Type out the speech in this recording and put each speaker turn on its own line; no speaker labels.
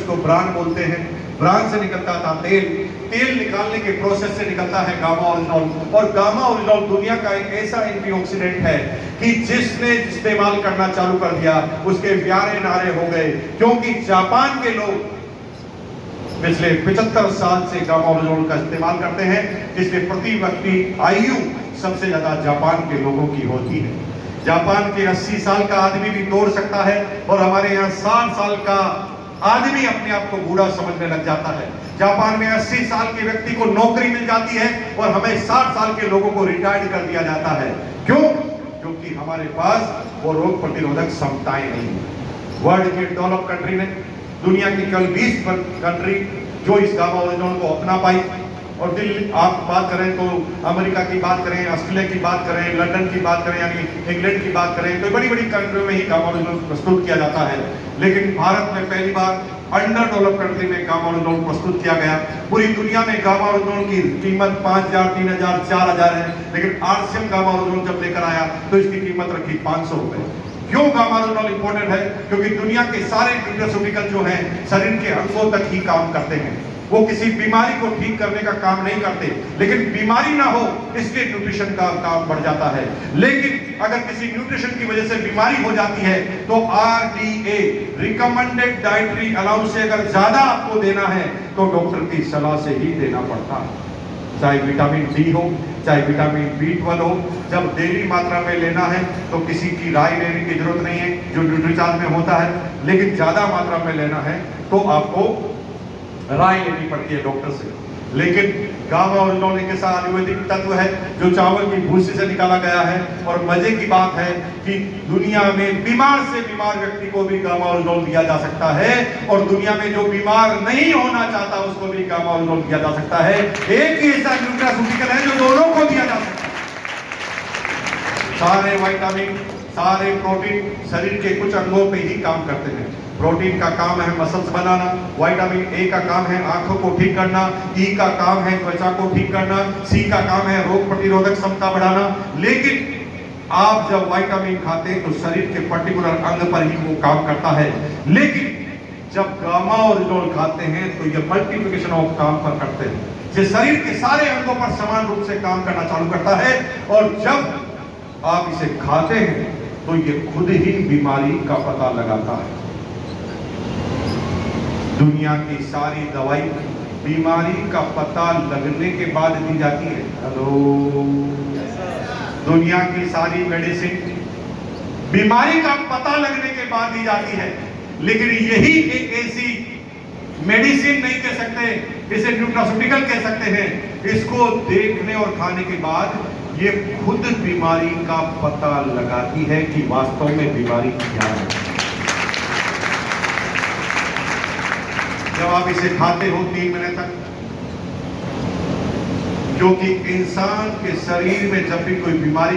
उसको ब्रान बोलते हैं। ब्रान से निकलता था तेल, तेल निकालने के प्रोसेस से निकलता है गामा ओरिजिनॉल। और गामा ओरिजिनॉल दुनिया का एक ऐसा एंटीऑक्सीडेंट है कि जिसने इस्तेमाल करना चालू कर दिया उसके प्यारे नारे हो गए, क्योंकि जापान के लोग पिछले 75 साल से गामा ओरिजिनॉल का इस्तेमाल करते हैं, इसलिए प्रति व्यक्ति आयु सबसे ज्यादा जापान के लोगों की होती है। जापान के 80 साल का आदमी भी दौड़ सकता है और हमारे यहाँ 60 साल का आदमी अपने आप को बूढ़ा समझने लग जाता है। जापान में 80 साल के व्यक्ति को नौकरी मिल जाती है और हमें 60 साल के लोगों को रिटायर्ड कर दिया जाता है। क्यों? क्योंकि हमारे पास वो रोग प्रतिरोधक क्षमताएं नहीं है। वर्ल्ड के डेवलप कंट्री ने, दुनिया की केवल 20 कंट्री जो इस गामा ओरिजिनॉल को अपना पाई। और दिल्ली आप बात करें तो अमेरिका की बात करें, ऑस्ट्रेलिया की बात करें, लंदन की बात करें, यानी इंग्लैंड की बात करें, तो बड़ी बड़ी कंट्रियों में ही गामा ओरिजिनॉल प्रस्तुत किया जाता है। लेकिन भारत में पहली बार अंडर डेवलप कंट्री में गामा ओरिजिनॉल प्रस्तुत किया गया। पूरी दुनिया में गामा ओरिजिनॉल की कीमत 5,000, 3,000, 4,000 है, लेकिन आरसीएम गामा ओरिजिनॉल जब लेकर आया तो इसकी कीमत रखी 500 रुपए। क्यों गामा ओरिजिनॉल इंपॉर्टेंट है? क्योंकि दुनिया के सारे न्यूट्रास्यूटिकल जो हैं शरीर के अंगों तक ही काम करते हैं। वो किसी बीमारी को ठीक करने का काम नहीं करते, लेकिन बीमारी ना हो इसलिए न्यूट्रिशन का काम बढ़ जाता है। लेकिन अगर किसी न्यूट्रिशन की वजह से बीमारी हो जाती है तो आरडीए, रिकमेंडेड डाइटरी अलाउंस से अगर ज्यादा आपको देना है तो डॉक्टर की सलाह से ही देना पड़ता है। चाहे विटामिन डी हो, चाहे विटामिन B12 हो, जब डेली मात्रा में लेना है तो किसी की राय लेने की जरूरत नहीं है जो न्यूट्रीचार्ज में होता है। लेकिन ज्यादा मात्रा में लेना है तो आपको राय लेनी पड़ती है डॉक्टर से। लेकिन गामा ओरिजिनॉल एक ऐसा आयुर्वेदिक तत्व है जो चावल की भूसी से निकाला गया है। और मजे की बात है कि दुनिया में बीमार से बीमार व्यक्ति को भी गामा ओरिजिनॉल दिया जा सकता है, और दुनिया में जो बीमार नहीं होना चाहता उसको भी गामा ओरिजिनॉल दिया जा सकता है। एक ही ऐसा न्यूट्रास्यूटिकल है जो दोनों को दिया जा सकता है। सारे विटामिन, सारे प्रोटीन शरीर के कुछ अंगों पे ही काम करते हैं। प्रोटीन का काम है मसल्स बनाना, विटामिन ए का काम है आंखों को ठीक करना, ई का काम है त्वचा को ठीक करना, सी का काम है रोग प्रतिरोधक क्षमता बढ़ाना। लेकिन आप जब विटामिन खाते हैं तो शरीर के पर्टिकुलर अंग पर ही वो काम करता है। लेकिन जब गामा ओरिजिनॉल खाते हैं तो ये मल्टीप्लिकेशन ऑफ काम पर करते हैं, ये शरीर के सारे अंगों पर समान रूप से काम करना चालू करता है। और जब आप इसे खाते हैं तो ये खुद ही बीमारी का पता लगाता है। दुनिया की सारी दवाई बीमारी का पता लगने के बाद दी जाती है। हेलो, दुनिया की सारी मेडिसिन बीमारी का पता लगने के बाद दी जाती है। लेकिन यही एक ऐसी मेडिसिन नहीं कह सकते, इसे न्यूट्रास्यूटिकल कह सकते हैं, इसको देखने और खाने के बाद ये खुद बीमारी का पता लगाती है कि वास्तव में बीमारी क्या है। जब आप इसे खाते हो 3 महीने तक, क्योंकि इंसान के शरीर में जब भी कोई बीमारी